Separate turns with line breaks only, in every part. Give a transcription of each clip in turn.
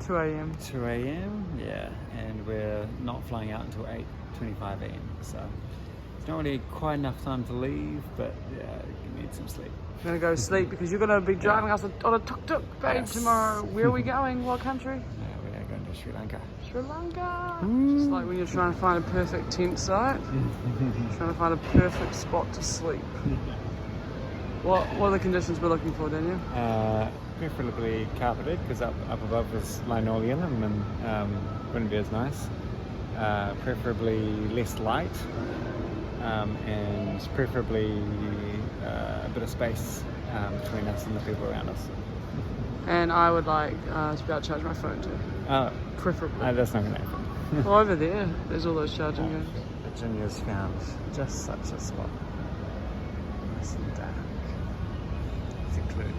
2 a.m.
2 a.m. Yeah, and we're not flying out until 8:25 a.m. So it's not really quite enough time to leave, but yeah, you need some sleep.
We're gonna go to sleep because you're gonna be driving us on a tuk-tuk, babe, tomorrow. Where are we going? What country?
We are going to Sri Lanka.
Sri Lanka. Just like when you're trying to find a perfect tent site, trying to find a perfect spot to sleep. What are the conditions we're looking for, Daniel?
Preferably carpeted, because up above is linoleum and wouldn't be as nice. Preferably less light, and preferably a bit of space between us and the people around us.
And I would like to be able to charge my phone too.
Oh,
preferably.
that's not going to happen.
Well, over there's all those charging games.
Virginia's found just such a spot. Nice and dark. Secluded.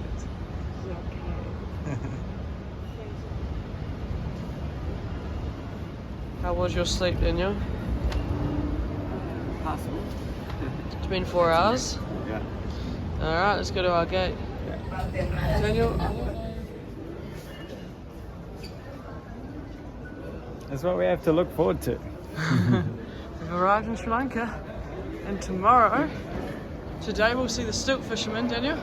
How was your sleep, Daniel?
Possible.
It's been 4 hours.
Yeah.
Alright, let's go to our gate.
Yeah.
Daniel?
That's what we have to look forward to.
We've arrived in Sri Lanka, and today we'll see the stilt fishermen, Daniel.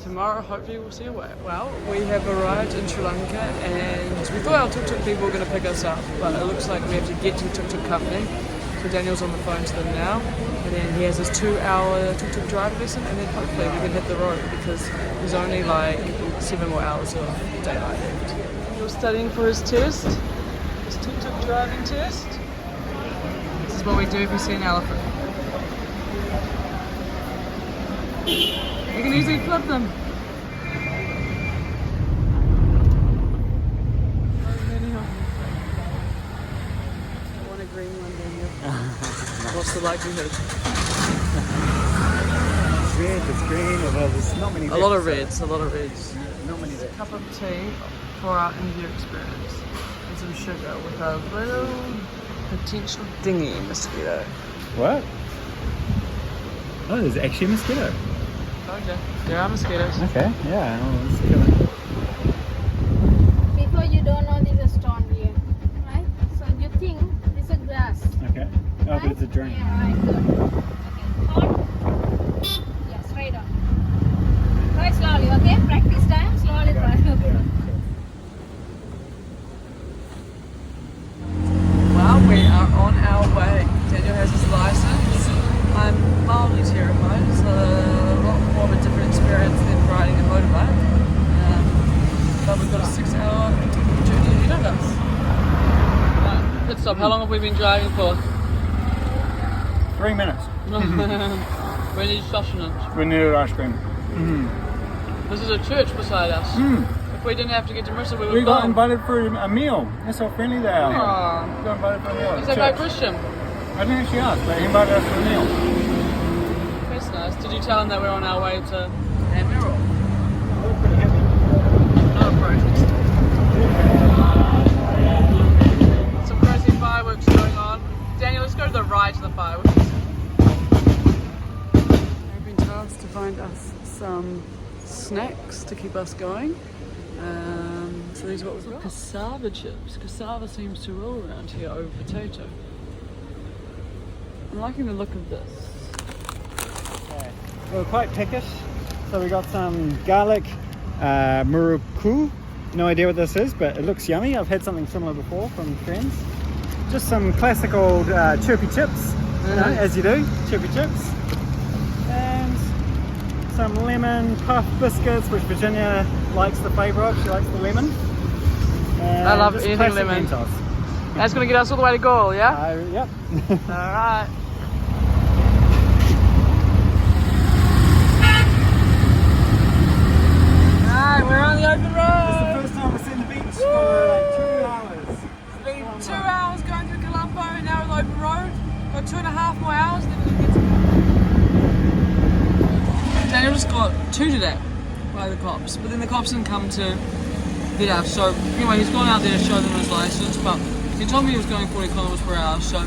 Tomorrow, hopefully, we'll see a whale. Well, we have arrived in Sri Lanka, and we thought our tuk-tuk people were going to pick us up, but it looks like we have to get to the tuk-tuk company. So Daniel's on the phone to them now, and then he has his 2-hour tuk-tuk driving lesson, and then hopefully we can hit the road because there's only like 7 more hours of daylight left. You're studying for his test, his tuk-tuk driving test. This is what we do if we see an elephant. You can easily flip them. I want a green one, Daniel. What's the likelihood?
It's red, it's green, although there's not many.
A lot of reds.
Not many
A cup of tea for our India experience. And some sugar with a little potential dinghy mosquito.
What? Oh, there's actually a mosquito.
Okay, there are mosquitoes.
Okay, yeah. Oh, let's kill it.
Before you don't know this is stone here, right? So you think this is grass.
Okay. Oh, but it's a drain.
Yeah, right, good. Okay, hold. Yeah, straight on. Try slowly, okay? Practice time, slowly try. Okay.
Well, we are on our way. Daniel has his license. I'm mildly terrified. It's a lot more of a different experience than riding a motorbike. But we've got a 6-hour journey ahead of us. Right, let's stop. How long have we been driving for?
3 minutes.
We need sustenance.
We needed ice cream.
This is a church beside us. If we didn't have to get to Marissa, we would
We
have
got
gone.
invited for a meal. That's how friendly they are.
Aw.
We got invited for a meal.
Is that guy Christian?
I didn't actually ask, but he invited us for a meal.
That's nice. Did you tell him that we're on our way to Admiral?
We're pretty happy.
No protest. Some crazy fireworks going on. Daniel, let's go to the right of the fireworks. I've been tasked to find us some snacks to keep us going. So these are what we've got. Cassava chips. Cassava seems to rule around here over potato. I'm liking the look of this.
Okay. We're quite pickish, so we got some garlic muruku. No idea what this is, but it looks yummy. I've had something similar before from friends. Just some classic old chirpy chips, you know, as you do, chirpy chips. And some lemon puff biscuits, which Virginia likes the flavour of. She likes the lemon. And
I love
just
anything
classic
lemon.
Mentos.
That's going to get us all the way to Galle, yeah?
Yep.
Alright. Alright, we're on the open road.
It's the first time we've seen the beach for like 2 hours.
It's been 2 hours going through Colombo, and now we're on the open road. Got 2.5 more hours, then we'll get to Daniel just got tooted at by the cops, but then the cops didn't come to get us. So anyway, he's gone out there to show them his license, but he told me he was going 40 kilometers per hour, so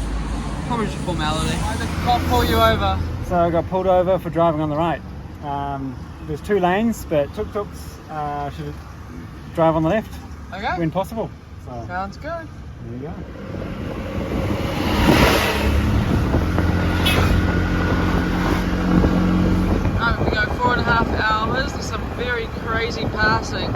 probably just a formality. Why did the cop pull you over?
So I got pulled over for driving on the right. There's 2 lanes, but tuk-tuks should drive on the left.
Okay.
when possible. So
Sounds good.
there you go.
We go 4.5 hours with some very crazy passing.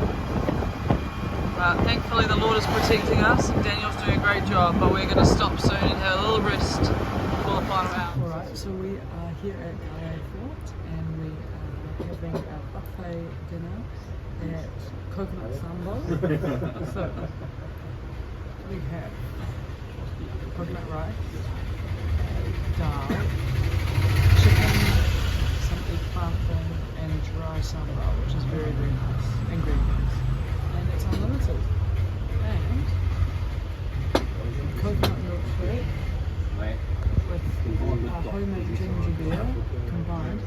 But thankfully the Lord is protecting us and Daniel's doing a great job, but we're going to stop soon and have a little rest for the final hour. Alright, so we are here at Galle Fort and we are having a buffet dinner at Coconut Sambal. So we have coconut rice, dal, chicken, some eggplant thing, and dry sambal, which is very, very nice, and green beans. And it's unlimited. And coconut milkshake with homemade ginger beer combined.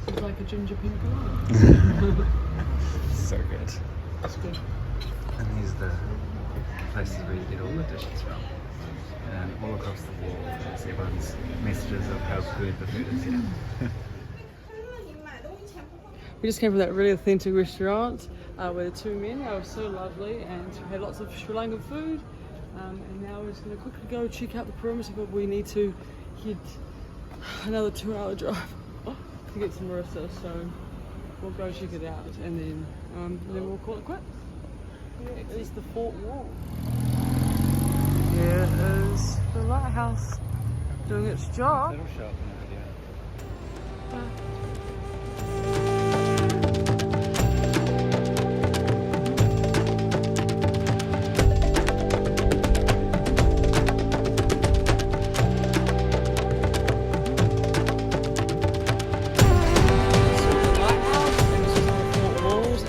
It's like a ginger pina colada.
So good.
It's good.
And these are the places where you get all the dishes from. And all across the wall, there's everyone's messages of how good the food is here.
We just came from that really authentic restaurant where the two men were so lovely and had lots of Sri Lankan food. And now we're just going to quickly go check out the perimeter, but we need to head another 2-hour drive to get to Marissa. So we'll go check it out and then we'll call it quits. Here is the fort wall. Here is the lighthouse doing its job.
It'll show up in the video.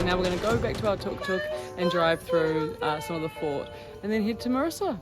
Now we're going to go back to our tuk-tuk and drive through some of the fort and then head to Marissa.